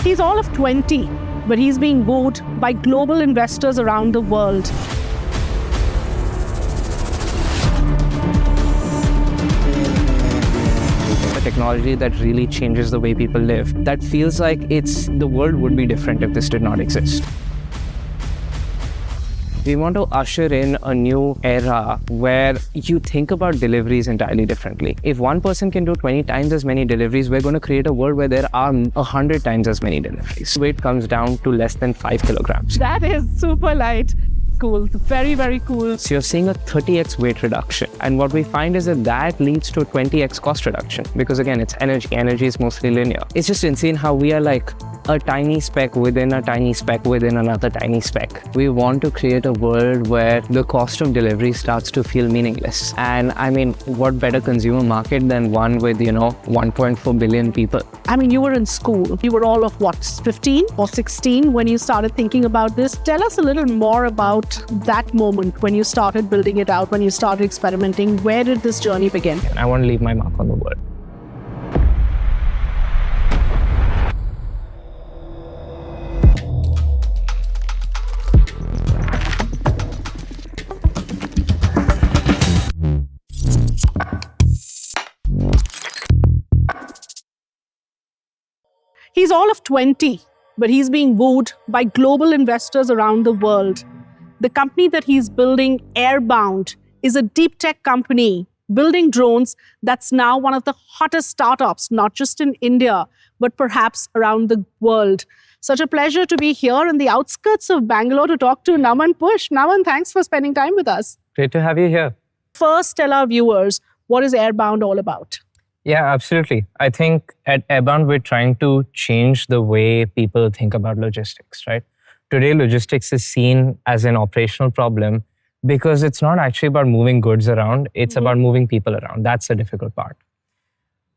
He's all of 20, but he's being wooed by global investors around the world. Technology that really changes the way people live. That feels like the world would be different if this did not exist. We want to usher in a new era where you think about deliveries entirely differently. If one person can do 20 times as many deliveries, we're going to create a world where there are 100 times as many deliveries. Weight comes down to less than 5 kilograms. That is super light. Cool. Very, very cool. So you're seeing a 30x weight reduction. And what we find is that leads to a 20x cost reduction. Because again, it's energy. Energy is mostly linear. It's just insane how we are like a tiny speck within a tiny speck within another tiny speck. We want to create a world where the cost of delivery starts to feel meaningless. And I mean, what better consumer market than one with, 1.4 billion people? I mean, you were in school. You were all of what, 15 or 16 when you started thinking about this? Tell us a little more about that moment when you started building it out, when you started experimenting. Where did this journey begin? I want to leave my mark on the world. He's all of 20, but he's being wooed by global investors around the world. The company that he's building, Airbound, is a deep tech company building drones that's now one of the hottest startups, not just in India, but perhaps around the world. Such a pleasure to be here in the outskirts of Bangalore to talk to Naman Pushp. Naman, thanks for spending time with us. Great to have you here. First, tell our viewers, what is Airbound all about? Yeah, absolutely. I think at Aribound, we're trying to change the way people think about logistics, right? Today, logistics is seen as an operational problem because it's not actually about moving goods around. It's about moving people around. That's the difficult part.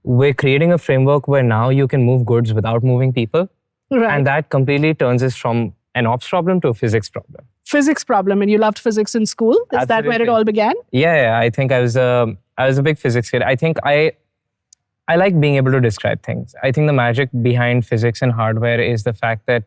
We're creating a framework where now you can move goods without moving people. Right. And that completely turns us from an ops problem to a physics problem. Physics problem, and you loved physics in school? Is Absolutely. that where it all began? Yeah, I think I was a big physics kid. I think I like being able to describe things. I think the magic behind physics and hardware is the fact that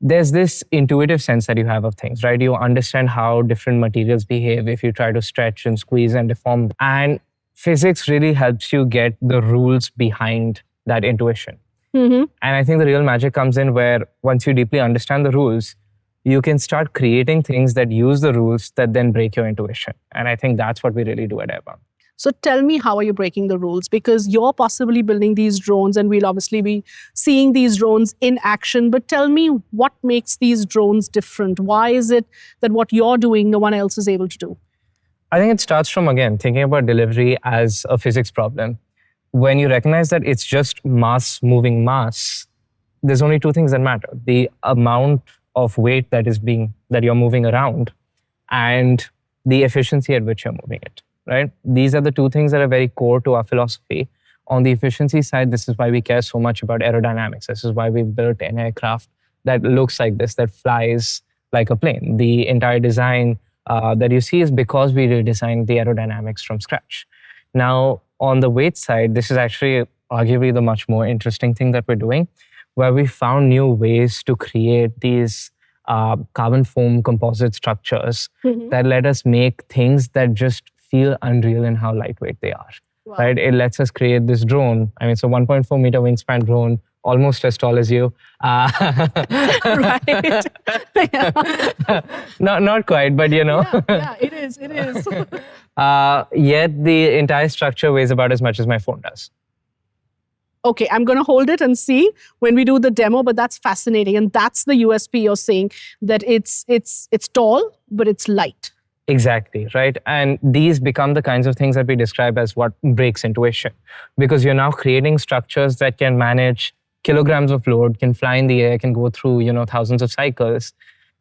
there's this intuitive sense that you have of things, right? You understand how different materials behave if you try to stretch and squeeze and deform. And physics really helps you get the rules behind that intuition. Mm-hmm. And I think the real magic comes in where once you deeply understand the rules, you can start creating things that use the rules that then break your intuition. And I think that's what we really do at Aribound. So tell me, how are you breaking the rules? Because you're possibly building these drones and we'll obviously be seeing these drones in action. But tell me, what makes these drones different? Why is it that what you're doing, no one else is able to do? I think it starts from, again, thinking about delivery as a physics problem. When you recognize that it's just mass moving mass, there's only two things that matter. The amount of weight that you're moving around and the efficiency at which you're moving it. Right? These are the two things that are very core to our philosophy. On the efficiency side, this is why we care so much about aerodynamics. This is why we built an aircraft that looks like this, that flies like a plane. The entire design that you see is because we redesigned the aerodynamics from scratch. Now, on the weight side, this is actually arguably the much more interesting thing that we're doing, where we found new ways to create these carbon foam composite structures that let us make things that just feel unreal in how lightweight they are. Wow. Right? It lets us create this drone. I mean, it's a 1.4 meter wingspan drone, almost as tall as you. Right. Not quite, but Yeah, it is. Yet the entire structure weighs about as much as my phone does. Okay, I'm going to hold it and see when we do the demo, but that's fascinating. And that's the USP you're saying, that it's tall, but it's light. Exactly, right? And these become the kinds of things that we describe as what breaks intuition. Because you're now creating structures that can manage kilograms of load, can fly in the air, can go through, thousands of cycles,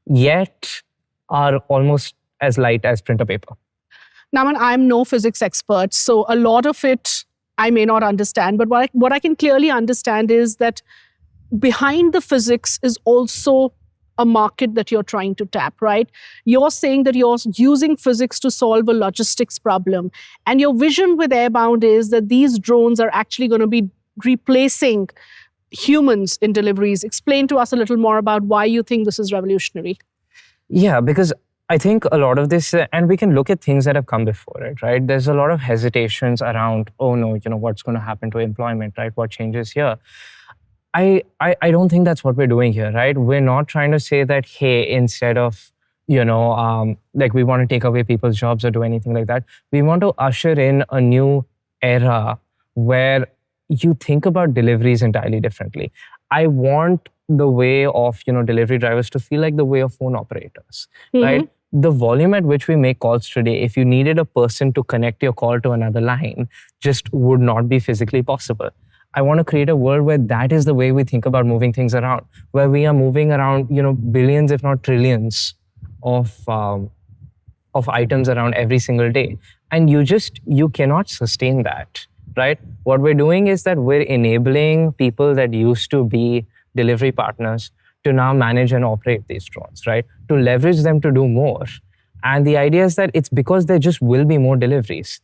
yet are almost as light as printer paper. Naman, I'm no physics expert, so a lot of it I may not understand. But what I can clearly understand is that behind the physics is also a market that you're trying to tap, right? You're saying that you're using physics to solve a logistics problem. And your vision with Airbound is that these drones are actually going to be replacing humans in deliveries. Explain to us a little more about why you think this is revolutionary. Yeah, because I think a lot of this, and we can look at things that have come before it, right? There's a lot of hesitations around, oh no, what's going to happen to employment, right? What changes here? I don't think that's what we're doing here, right? We're not trying to say that, hey, instead of, like we want to take away people's jobs or do anything like that. We want to usher in a new era where you think about deliveries entirely differently. I want the way of, delivery drivers to feel like the way of phone operators, right? The volume at which we make calls today, if you needed a person to connect your call to another line, just would not be physically possible. I want to create a world where that is the way we think about moving things around, where we are moving around, billions, if not trillions of items around every single day. And you cannot sustain that, right? What we're doing is that we're enabling people that used to be delivery partners to now manage and operate these drones, right? To leverage them to do more. And the idea is that it's because there just will be more deliveries.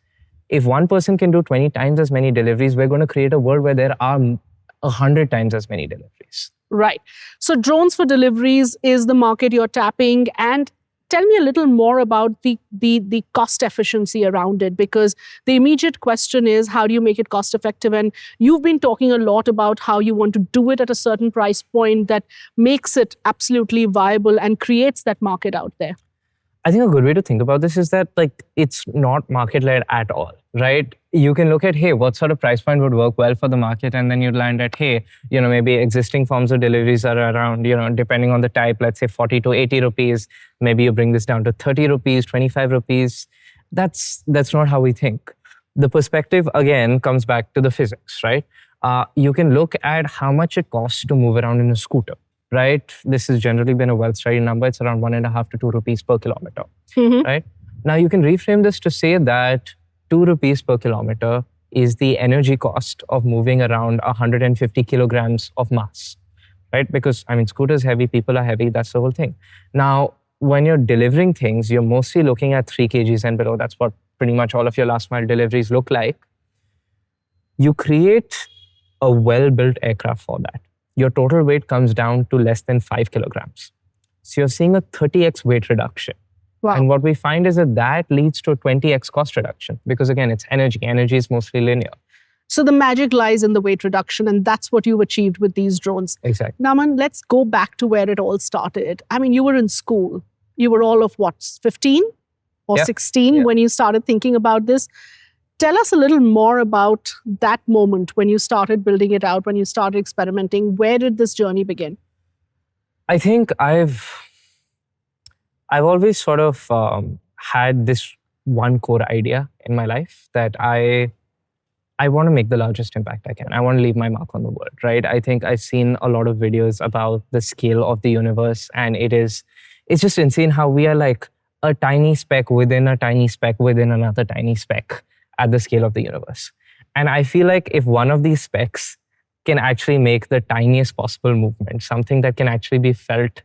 If one person can do 20 times as many deliveries, we're going to create a world where there are 100 times as many deliveries. Right. So drones for deliveries is the market you're tapping. And tell me a little more about the cost efficiency around it, because the immediate question is, how do you make it cost effective? And you've been talking a lot about how you want to do it at a certain price point that makes it absolutely viable and creates that market out there. I think a good way to think about this is that it's not market-led at all, right? You can look at, hey, what sort of price point would work well for the market? And then you land at, hey, maybe existing forms of deliveries are around, depending on the type, let's say 40 to 80 rupees. Maybe you bring this down to 30 rupees, 25 rupees. That's not how we think. The perspective, again, comes back to the physics, right? You can look at how much it costs to move around in a scooter. Right? This has generally been a well-studied number. It's around 1.5 to 2 rupees per kilometer, right? Now you can reframe this to say that 2 rupees per kilometer is the energy cost of moving around 150 kilograms of mass, right? Because, scooters heavy, people are heavy, that's the whole thing. Now, when you're delivering things, you're mostly looking at 3 kgs and below. That's what pretty much all of your last mile deliveries look like. You create a well-built aircraft for that. Your total weight comes down to less than 5 kilograms. So you're seeing a 30x weight reduction. Wow. And what we find is that leads to a 20x cost reduction, because again, it's energy. Energy is mostly linear. So the magic lies in the weight reduction, and that's what you've achieved with these drones. Exactly. Naman, let's go back to where it all started. You were in school. You were all of what, 15 or 16 when you started thinking about this? Tell us a little more about that moment when you started building it out, when you started experimenting. Where did this journey begin? I think I've always sort of had this one core idea in my life that I want to make the largest impact I can. I want to leave my mark on the world, right? I think I've seen a lot of videos about the scale of the universe, and it's just insane how we are like a tiny speck within a tiny speck within another tiny speck at the scale of the universe. And I feel like if one of these specks can actually make the tiniest possible movement, something that can actually be felt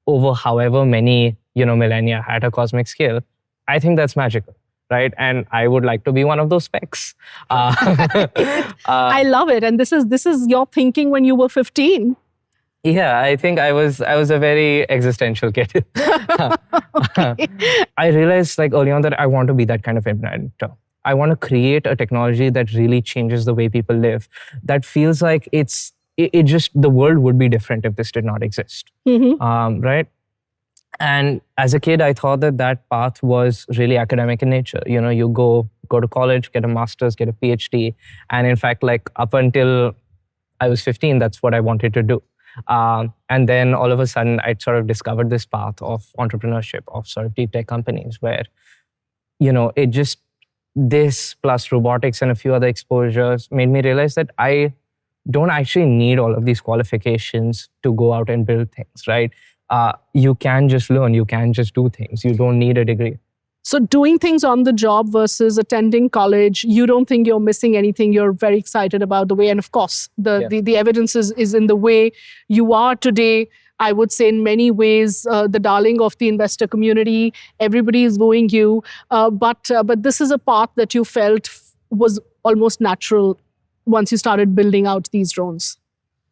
over however many, millennia at a cosmic scale, I think that's magical, right? And I would like to be one of those specks. I love it. And this is your thinking when you were 15. Yeah, I think I was a very existential kid. I realized early on that I want to be that kind of inventor. I want to create a technology that really changes the way people live. That feels like the world would be different if this did not exist, right? And as a kid, I thought that path was really academic in nature. You go to college, get a master's, get a PhD, and in fact, up until I was 15, that's what I wanted to do. And then all of a sudden, I sort of discovered this path of entrepreneurship, of sort of deep tech companies where, this plus robotics and a few other exposures made me realize that I don't actually need all of these qualifications to go out and build things, right? You can just learn, you can just do things. You don't need a degree. So doing things on the job versus attending college, you don't think you're missing anything. You're very excited about the way. And of course, the evidence is in the way you are today. I would say in many ways, the darling of the investor community. Everybody is wooing you. But this is a path that you felt was almost natural once you started building out these drones?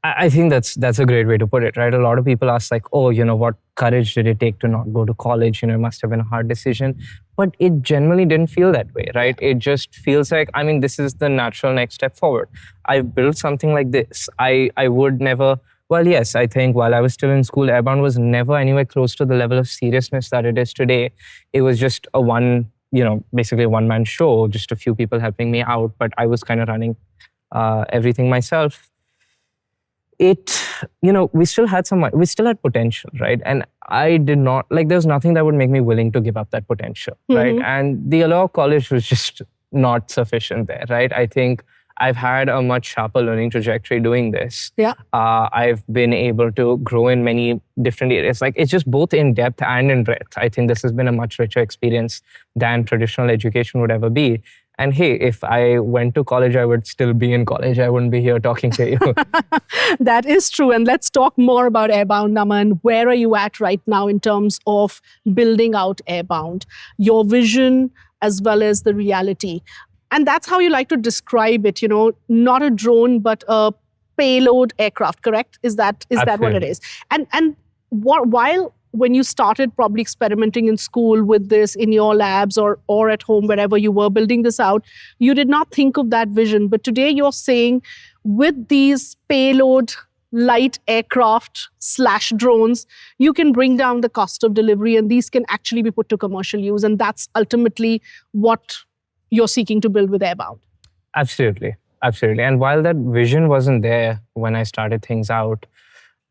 I think that's a great way to put it, right? A lot of people ask like, oh, what courage did it take to not go to college? It must have been a hard decision. But it generally didn't feel that way, right? It just feels like, this is the natural next step forward. I've built something like this. I would never, well, yes, I think while I was still in school, Airbound was never anywhere close to the level of seriousness that it is today. It was just basically a one-man show, just a few people helping me out, but I was kind of running everything myself. We still had potential, right? And I did not, there was nothing that would make me willing to give up that potential, right? And the allure of college was just not sufficient there, right? I think I've had a much sharper learning trajectory doing this. Yeah. I've been able to grow in many different areas. It's just both in depth and in breadth. I think this has been a much richer experience than traditional education would ever be. And hey, if I went to college, I would still be in college. I wouldn't be here talking to you. That is true. And let's talk more about Airbound, Naman. Where are you at right now in terms of building out Airbound? Your vision as well as the reality. And that's how you like to describe it, not a drone, but a payload aircraft, correct? Is that what it is? And while when you started probably experimenting in school with this in your labs or at home, wherever you were building this out, you did not think of that vision. But today you're saying with these payload light aircraft / drones, you can bring down the cost of delivery and these can actually be put to commercial use. And that's ultimately what you're seeking to build with Airbound. Absolutely. And while that vision wasn't there when I started things out,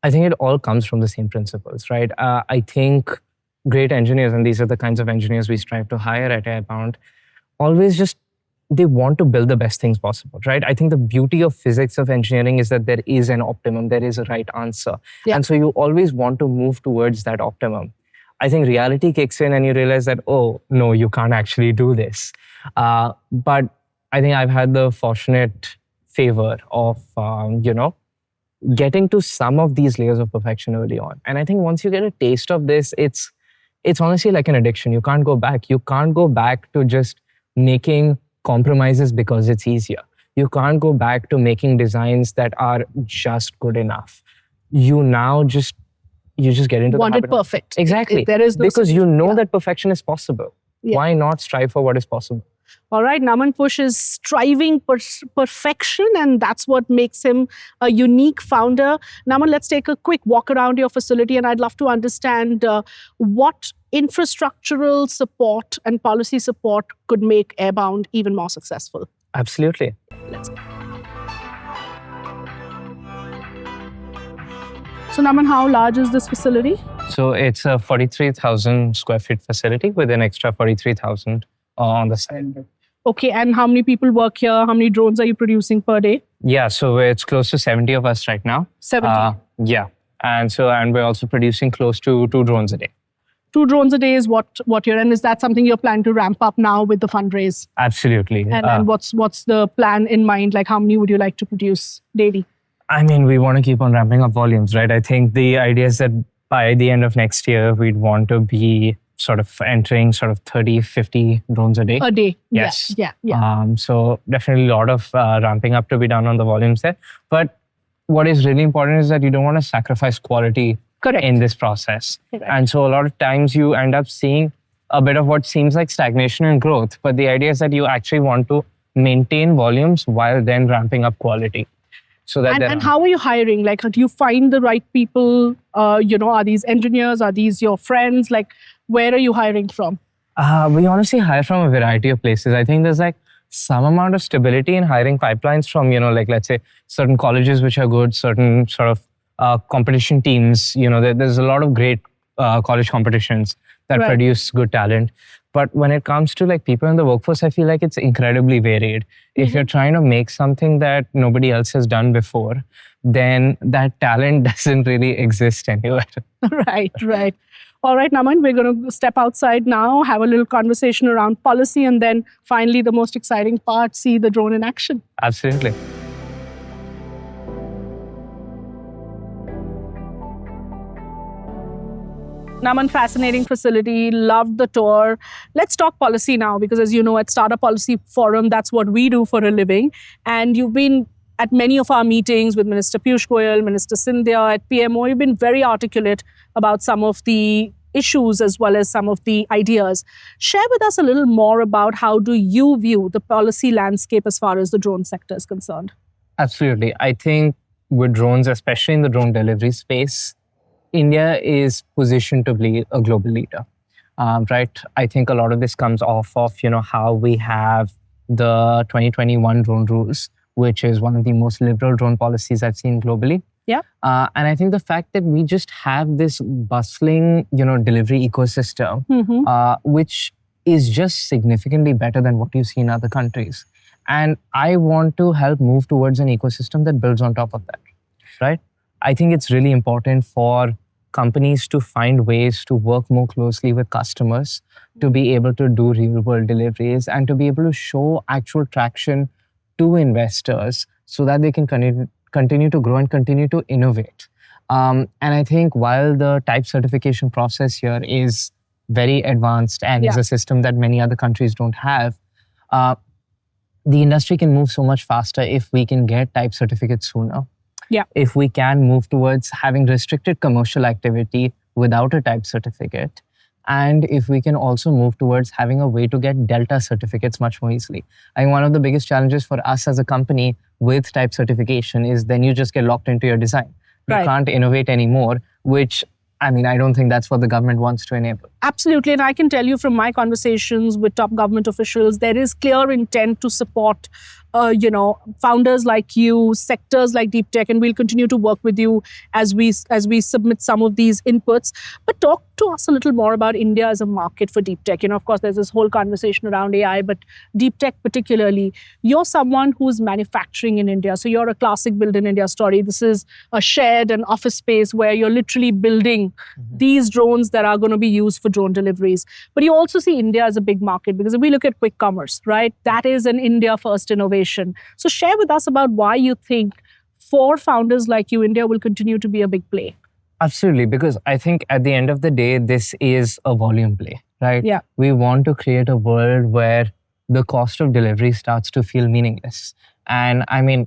I think it all comes from the same principles, right? I think great engineers, and these are the kinds of engineers we strive to hire at Airbound, always they want to build the best things possible, right? I think the beauty of physics of engineering is that there is an optimum, there is a right answer. Yeah. And so you always want to move towards that optimum. I think reality kicks in and you realize that, oh, no, you can't actually do this. But I think I've had the fortunate favor of, getting to some of these layers of perfection early on. And I think once you get a taste of this, it's honestly like an addiction. You can't go back. You can't go back to just making compromises because it's easier. You can't go back to making designs that are just good enough. You just get into want it perfect. Exactly. There is no because solution. That perfection is possible. Yeah. Why not strive for what is possible? All right, Naman Pushp is striving perfection, and that's what makes him a unique founder. Naman, let's take a quick walk around your facility, and I'd love to understand what infrastructural support and policy support could make Airbound even more successful. Absolutely. Let's go. So, Naman, how large is this facility? So it's a 43,000 square feet facility with an extra 43,000 on the side. Okay, and how many people work here? How many drones are you producing per day? Yeah, so it's close to 70 of us right now. 70? Yeah, and we're also producing close to 2 drones a day. 2 drones a day is what you're in. Is that something you're planning to ramp up now with the fundraise? Absolutely. And what's the plan in mind? Like how many would you like to produce daily? We want to keep on ramping up volumes, right? I think the idea is that by the end of next year, we'd want to be sort of entering 30, 50 drones a day. A day. Yes. Yeah. So definitely a lot of ramping up to be done on the volumes there. But what is really important is that you don't want to sacrifice quality in this process. Correct. And so a lot of times you end up seeing a bit of what seems like stagnation and growth. But the idea is that you actually want to maintain volumes while then ramping up quality. So that and how are you hiring? Like, do you find the right people? Are these engineers? Are these your friends? Like, where are you hiring from? We honestly hire from a variety of places. I think there's some amount of stability in hiring pipelines from, let's say certain colleges which are good, certain sort of competition teams. There's a lot of great college competitions that produce good talent. But when it comes to people in the workforce, I feel like it's incredibly varied. If you're trying to make something that nobody else has done before, then that talent doesn't really exist anywhere. Right. All right, Naman, we're going to step outside now, have a little conversation around policy, and then finally the most exciting part, see the drone in action. Absolutely. Naman, fascinating facility. Loved the tour. Let's talk policy now, because as you know, at Startup Policy Forum, that's what we do for a living. And you've been at many of our meetings with Minister Piyush Goyal, Minister Sindhya at PMO. You've been very articulate about some of the issues as well as some of the ideas. Share with us a little more about how do you view the policy landscape as far as the drone sector is concerned? Absolutely. I think with drones, especially in the drone delivery space, India is positioned to be a global leader, right? I think a lot of this comes off of, how we have the 2021 drone rules, which is one of the most liberal drone policies I've seen globally. Yeah. And I think the fact that we just have this bustling, delivery ecosystem, which is just significantly better than what you see in other countries. And I want to help move towards an ecosystem that builds on top of that, right? I think it's really important for companies to find ways to work more closely with customers, to be able to do real world deliveries and to be able to show actual traction to investors so that they can continue to grow and continue to innovate. And I think while the type certification process here is very advanced and is a system that many other countries don't have, the industry can move so much faster if we can get type certificates sooner. Yeah. If we can move towards having restricted commercial activity without a type certificate, and if we can also move towards having a way to get Delta certificates much more easily. I think one of the biggest challenges for us as a company with type certification is then you just get locked into your design. You can't innovate anymore, which I don't think that's what the government wants to enable. Absolutely. And I can tell you from my conversations with top government officials, there is clear intent to support founders like you, sectors like deep tech, and we'll continue to work with you as we submit some of these inputs. But talk to us a little more about India as a market for deep tech. Of course, there's this whole conversation around AI, but deep tech particularly. You're someone who's manufacturing in India. So you're a classic build in India story. This is a shared and office space where you're literally building these drones that are going to be used for drone deliveries. But you also see India as a big market, because if we look at quick commerce, right, that is an India first innovation. So share with us about why you think for founders like you, India will continue to be a big play. Absolutely, because I think at the end of the day, this is a volume play, right? Yeah. We want to create a world where the cost of delivery starts to feel meaningless. And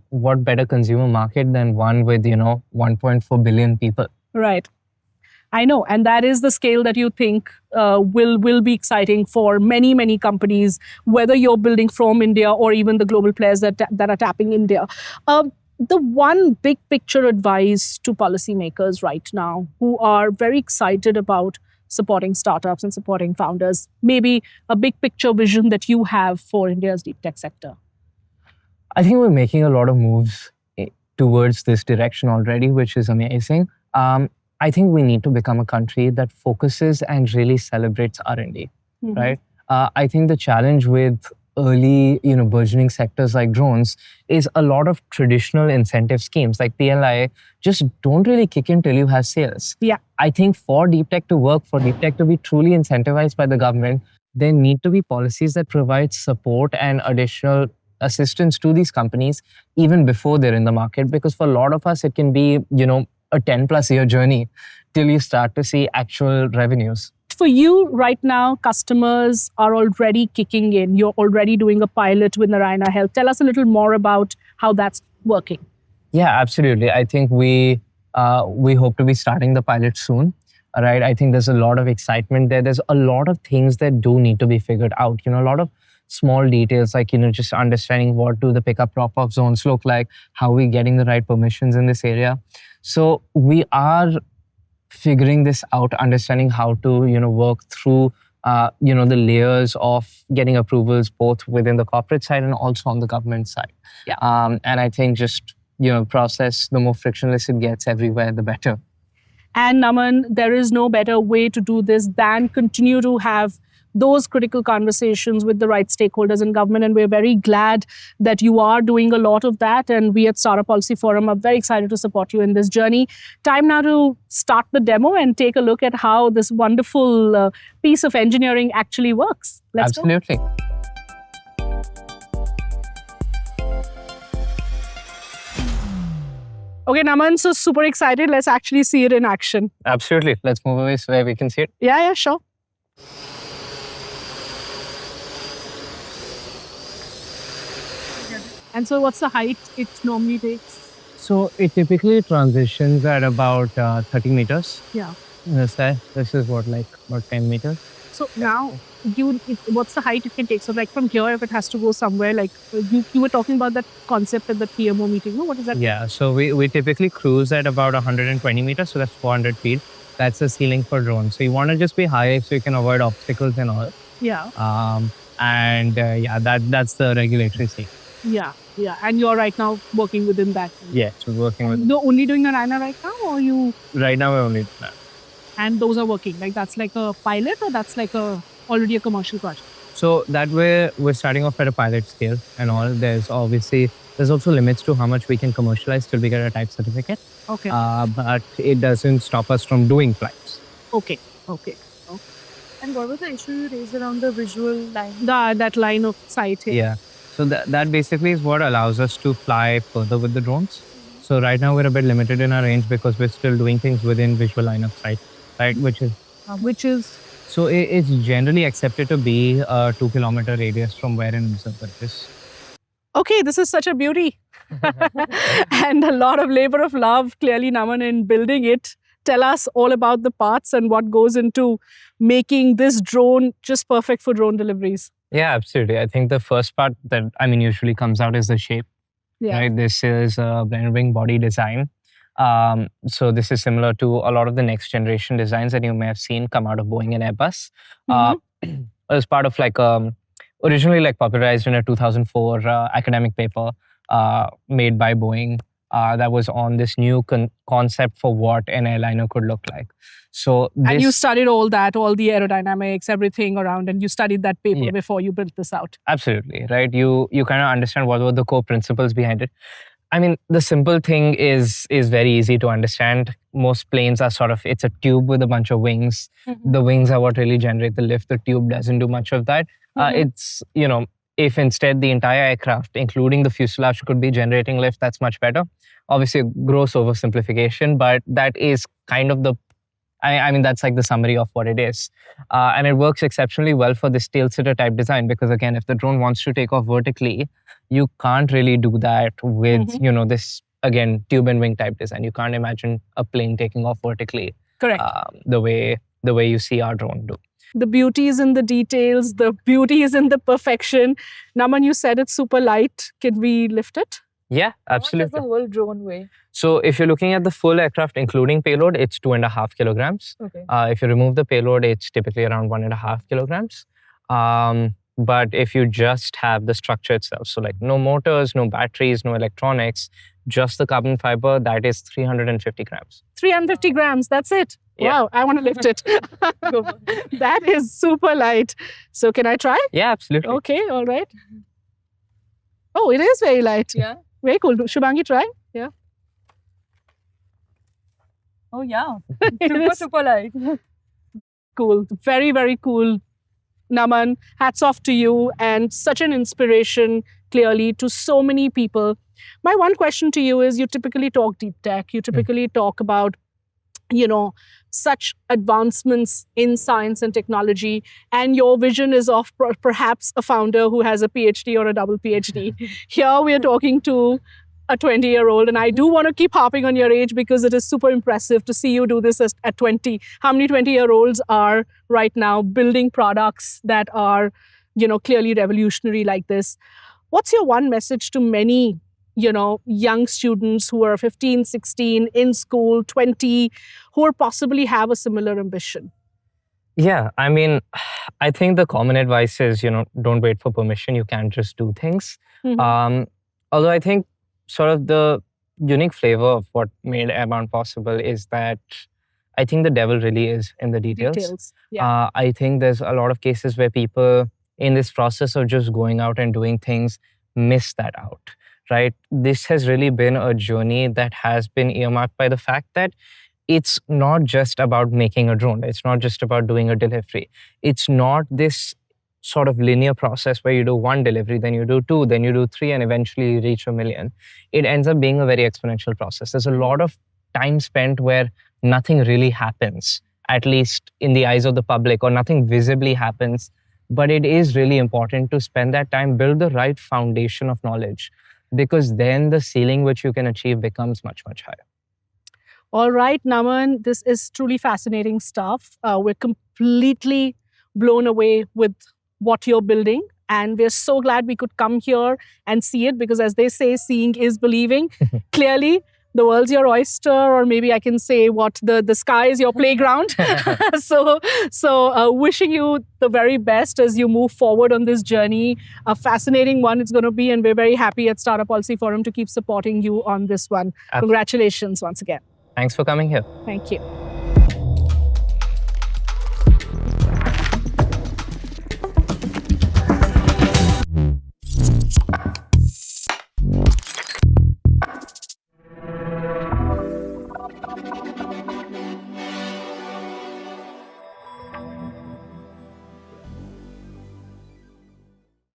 what better consumer market than one with, 1.4 billion people? Right. I know. And that is the scale that you think will be exciting for many, many companies, whether you're building from India or even the global players that are tapping India. The one big picture advice to policymakers right now who are very excited about supporting startups and supporting founders, maybe a big picture vision that you have for India's deep tech sector. I think we're making a lot of moves towards this direction already, which is amazing. I think we need to become a country that focuses and really celebrates R&D, right? I think the challenge with early, burgeoning sectors like drones is a lot of traditional incentive schemes like PLI just don't really kick in till you have sales. Yeah. I think for deep tech to work, for deep tech to be truly incentivized by the government, there need to be policies that provide support and additional assistance to these companies even before they're in the market. Because for a lot of us, it can be, a 10 plus year journey till you start to see actual revenues. For you right now, customers are already kicking in. You're already doing a pilot with Narayana Health. Tell us a little more about how that's working. Yeah, absolutely. I think we hope to be starting the pilot soon. Right. I think there's a lot of excitement there. There's a lot of things that do need to be figured out. A lot of small details like, just understanding what do the pickup drop-off zones look like, how are we getting the right permissions in this area. So we are figuring this out, understanding how to, work through, the layers of getting approvals, both within the corporate side and also on the government side. Yeah. And I think just, process, the more frictionless it gets everywhere, the better. And Naman, there is no better way to do this than continue to have those critical conversations with the right stakeholders in government. And we're very glad that you are doing a lot of that. And we at Startup Policy Forum are very excited to support you in this journey. Time now to start the demo and take a look at how this wonderful piece of engineering actually works. Let's Absolutely. go. Okay, Naman, so super excited. Let's actually see it in action. Absolutely. Let's move away so where we can see it. Yeah, sure. And so what's the height it normally takes? So it typically transitions at about 30 meters. Yeah. This is what, like about 10 meters. So now, what's the height it can take? So like from here, if it has to go somewhere, like you were talking about that concept at the PMO meeting. No? What is that? Yeah, so we typically cruise at about 120 meters, so that's 400 feet. That's the ceiling for drones. So you want to just be high so you can avoid obstacles and all. Yeah. That's the regulatory ceiling. Yeah. And you're right now working within that. Yeah, so we're working with. You're only doing Narayana right now, or you? Right now we're only doing that. And those are working. Like that's like a pilot, or that's like already a commercial project. So that way we're starting off at a pilot scale and all. There's also limits to how much we can commercialize till we get a type certificate. Okay. But it doesn't stop us from doing flights. Okay. And what was the issue you raised around the visual line? That line of sight here. Yeah. So that basically is what allows us to fly further with the drones. So right now we're a bit limited in our range because we're still doing things within visual line of sight, right? Which is so it's generally accepted to be a 2 kilometer radius from where an observer is. Okay, this is such a beauty. And a lot of labor of love, clearly, Naman, in building it. Tell us all about the parts and what goes into making this drone just perfect for drone deliveries. Yeah, absolutely. I think the first part that usually comes out is the shape. Yeah. Right? This is a blended wing body design. So this is similar to a lot of the next generation designs that you may have seen come out of Boeing and Airbus. It was part of originally popularized in a 2004 academic paper made by Boeing that was on this new concept for what an airliner could look like. So and you studied all that, all the aerodynamics, everything around, and you studied that paper before you built this out. Absolutely, right? You kind of understand what were the core principles behind it. I mean, the simple thing is very easy to understand. Most planes are it's a tube with a bunch of wings. Mm-hmm. The wings are what really generate the lift. The tube doesn't do much of that. Mm-hmm. If instead the entire aircraft, including the fuselage, could be generating lift, that's much better. Obviously, a gross oversimplification, but that is kind of that's like the summary of what it is. And it works exceptionally well for this tail-sitter type design because, again, if the drone wants to take off vertically, you can't really do that with, this, again, tube and wing type design. You can't imagine a plane taking off vertically. Correct. The way you see our drone do. The beauty is in the details. The beauty is in the perfection. Naman, you said it's super light. Can we lift it? Yeah, absolutely. What does the whole drone weigh? So if you're looking at the full aircraft, including payload, it's 2.5 kilograms. Okay. If you remove the payload, it's typically around 1.5 kilograms. But if you just have the structure itself, so no motors, no batteries, no electronics, just the carbon fiber, that is 350 grams. 350 grams, that's it. Yeah. Wow, I want to lift it. That is super light. So can I try? Yeah, absolutely. Okay, all right. Oh, it is very light. Yeah. Very cool. Shubhangi, try? Yeah. Oh, yeah. It is super light. Cool. Very, very cool. Naman, hats off to you and such an inspiration, clearly, to so many people. My one question to you is, you typically talk deep tech. You typically talk about, such advancements in science and technology. And your vision is of perhaps a founder who has a PhD or a double PhD. Here we are talking to a 20-year-old. And I do want to keep harping on your age because it is super impressive to see you do this at 20. How many 20-year-olds are right now building products that are, clearly revolutionary like this? What's your one message to many, young students who are 15, 16, in school, 20, who possibly have a similar ambition? Yeah, I mean, I think the common advice is, don't wait for permission. You can't just do things. Mm-hmm. Although I think sort of the unique flavor of what made Airbound possible is that I think the devil really is in the details. Yeah. I think there's a lot of cases where people in this process of just going out and doing things miss that out, right? This has really been a journey that has been earmarked by the fact that it's not just about making a drone. It's not just about doing a delivery. It's not this sort of linear process where you do one delivery, then you do two, then you do three, and eventually you reach 1 million. It ends up being a very exponential process. There's a lot of time spent where nothing really happens, at least in the eyes of the public, or nothing visibly happens. But it is really important to spend that time, build the right foundation of knowledge, because then the ceiling which you can achieve becomes much, much higher. All right, Naman, this is truly fascinating stuff. We're completely blown away with what you're building. And we're so glad we could come here and see it, because as they say, seeing is believing. Clearly, the world's your oyster, or maybe I can say the sky is your playground. So wishing you the very best as you move forward on this journey. A fascinating one it's going to be, and we're very happy at Startup Policy Forum to keep supporting you on this one. Congratulations once again. Thanks for coming here. Thank you.